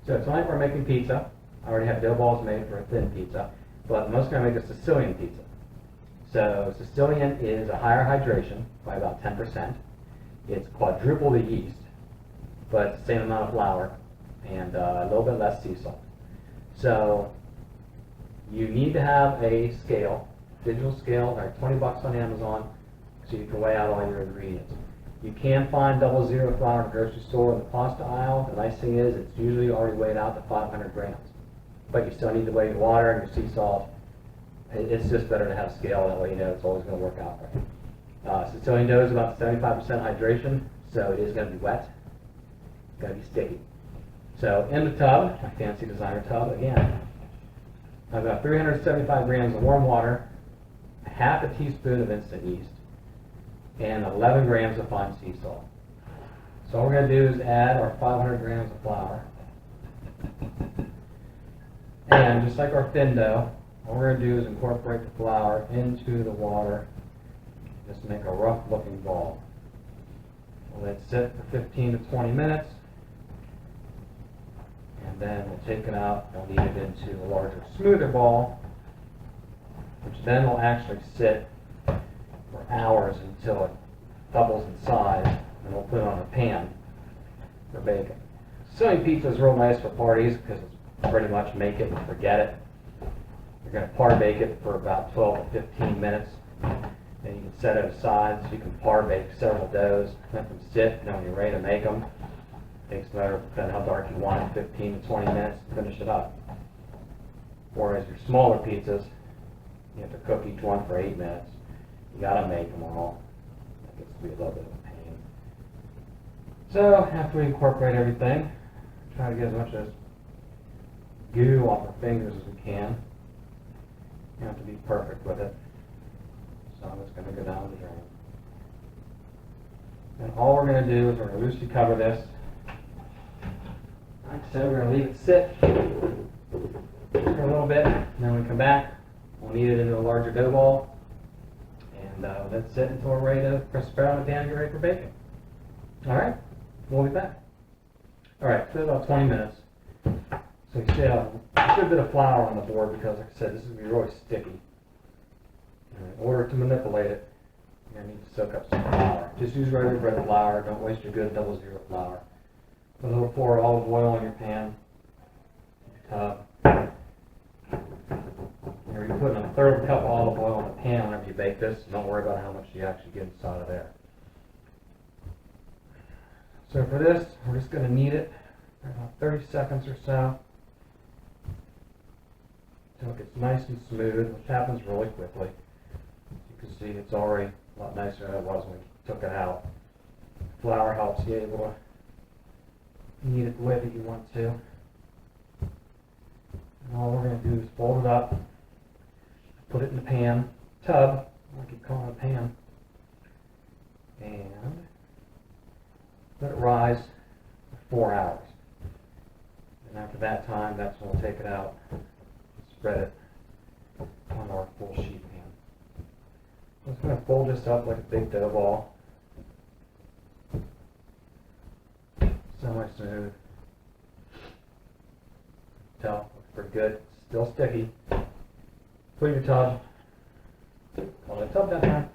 So tonight we're making pizza. I already have dough balls made for a thin pizza, but I'm also going to make a Sicilian pizza. So Sicilian is a higher hydration by about 10%. It's quadruple the yeast, but it's the same amount of flour and a little bit less sea salt. So you need to have a scale, digital scale, like $20 on Amazon, so you can weigh out all your ingredients. You can find 00 flour in the grocery store in the pasta aisle. The nice thing is it's usually already weighed out to 500 grams. But you still need to weigh your water and your sea salt. It's just better to have a scale, that way you know it's always going to work out right. Sicilian dough is about 75% hydration, so it is going to be wet. It's going to be sticky. So in the tub, my fancy designer tub again, I've got 375 grams of warm water, half a teaspoon of instant yeast, and 11 grams of fine sea salt. So all we're going to do is add our 500 grams of flour. And just like our thin dough, all we're going to do is incorporate the flour into the water, just make a rough looking ball. We'll let it sit for 15 to 20 minutes, and then we'll take it out and we'll knead it into a larger, smoother ball, which then will actually sit for hours until it doubles in size, and we'll put it on a pan for baking. Sicilian pizza is real nice for parties because it's pretty much make it and forget it. You're going to par bake it for about 12 to 15 minutes. Then you can set it aside so you can par bake several doughs, let them sit, and then when you're ready to make them, it takes a matter of depending how dark you want it, 15 to 20 minutes to finish it up. Whereas your smaller pizzas, you have to cook each one for 8 minutes. You got to make them all. That gets to be a little bit of a pain. So after we incorporate everything, try to get as much of this goo off our fingers as we can. You have to be perfect with it. So I'm just going to go down the drain. And all we're going to do is we're going to loosely cover this. Like I said, we're going to leave it sit for a little bit, and then when we come back, we'll knead it into a larger dough ball, and let it sit until we're ready to press it out of the pan and get ready for baking. All right, we'll be back. All right, so about 20 minutes. So you see a good bit of flour on the board because, like I said, this is going to be really sticky. And in order to manipulate it, you're going to need to soak up some flour. Just use regular bread flour. Don't waste your good 00 flour. Put a little pour of olive oil in your pan, your tub. You're putting a third cup of olive oil in the pan whenever you bake this. Don't worry about how much you actually get inside of there. So for this, we're just going to knead it for about 30 seconds or so until it gets nice and smooth, which happens really quickly. You can see it's already a lot nicer than it was when we took it out. Flour helps you able to knead it the way that you want to. And all we're going to do is fold it up, put it in the pan, tub, I keep calling it a pan, and let it rise for 4 hours. And after that time, that's when we'll take it out and spread it on our full sheet pan. I'm just going to fold this up like a big dough ball. Semi-smooth. Tell, looks pretty good. Still sticky. Put in your tub. Hold the tub down there.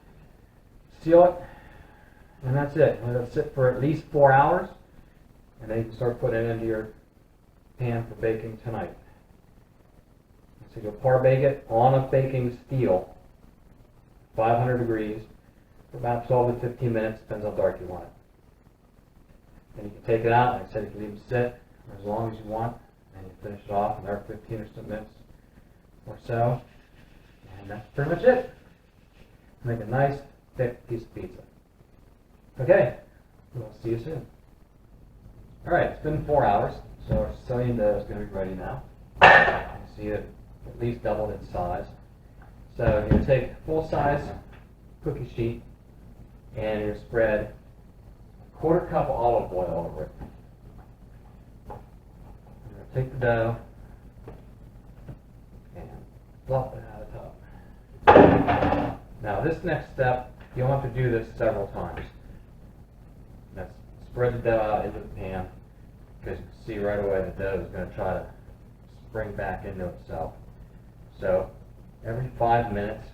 Seal it. And that's it. Let it sit for at least 4 hours. And then you can start putting it into your pan for baking tonight. So you'll par bake it on a baking steel, 500 degrees, for about 12 to 15 minutes, depends how dark you want it. Then you can take it out, like I said, you can leave it sit for as long as you want, and you finish it off in another 15 or so minutes or so. And that's pretty much it. Make a nice, thick piece of pizza. Okay, we'll see you soon. Alright, it's been 4 hours, so our Sicilian dough is going to be ready now. You can see it at least doubled its size. So you're going to take a full-size cookie sheet and you're going to spread a 1/4 cup of olive oil over it. You're going to take the dough and plop it out of the tub. Now this next step, you'll have to do this several times. That's spread the dough out into the pan, because you can see right away the dough is going to try to spring back into itself. So every 5 minutes,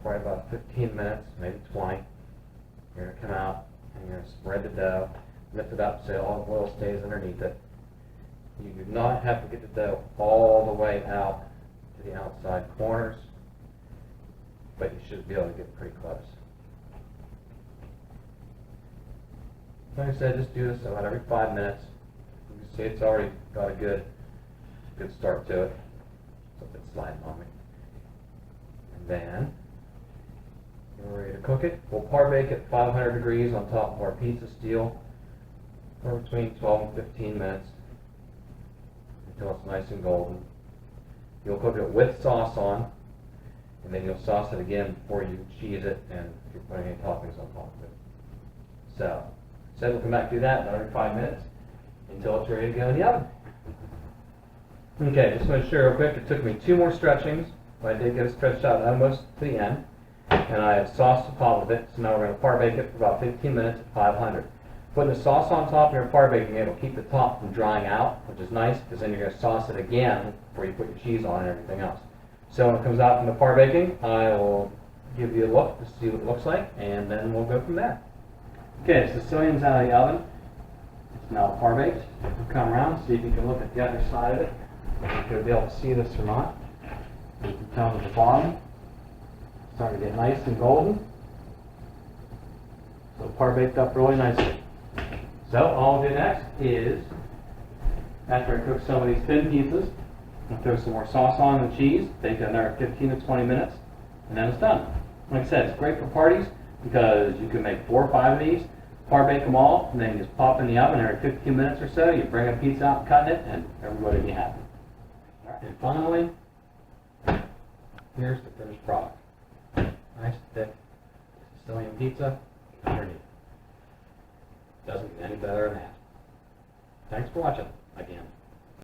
probably about 15 minutes, maybe 20, you're going to come out and you're going to spread the dough, lift it up so all the oil stays underneath it. You do not have to get the dough all the way out to the outside corners, but you should be able to get pretty close. Like I said, just do this about every 5 minutes. You can see it's already got a good start to it. So it's sliding on me. And then we're ready to cook it. We'll par bake at 500 degrees on top of our pizza steel for between 12 and 15 minutes until it's nice and golden. You'll cook it with sauce on, and then you'll sauce it again before you cheese it and if you're putting any toppings on top of it. So, said we'll come back to do that about every 5 minutes until it's ready to go in the oven. Okay, just want to share real quick, it took me 2 more stretchings, but I did get it stretched out almost to the end, and I have sauce on top of it, so now we're going to par bake it for about 15 minutes at 500. Putting the sauce on top of your par baking, it'll keep the top from drying out, which is nice, because then you're going to sauce it again before you put your cheese on and everything else. So when it comes out from the par baking, I will give you a look to see what it looks like, and then we'll go from there. Okay, Sicilian's out of the oven. It's now par baked. We'll come around, see if you can look at the other side of it. If you'll be able to see this or not. You can tell at the bottom, it's starting to get nice and golden. So par baked up really nicely. So all I'll do next is, after I cook some of these thin pizzas, I'll throw some more sauce on the cheese, take another 15 to 20 minutes, and then it's done. Like I said, it's great for parties because you can make 4 or 5 of these, par bake them all, and then you just pop in the oven every 15 minutes or so. You bring a pizza out and cutting it, and everybody will be happy. All right. And finally, here's the finished product. Nice, thick Sicilian pizza underneath. Doesn't get any better than that. Thanks for watching again.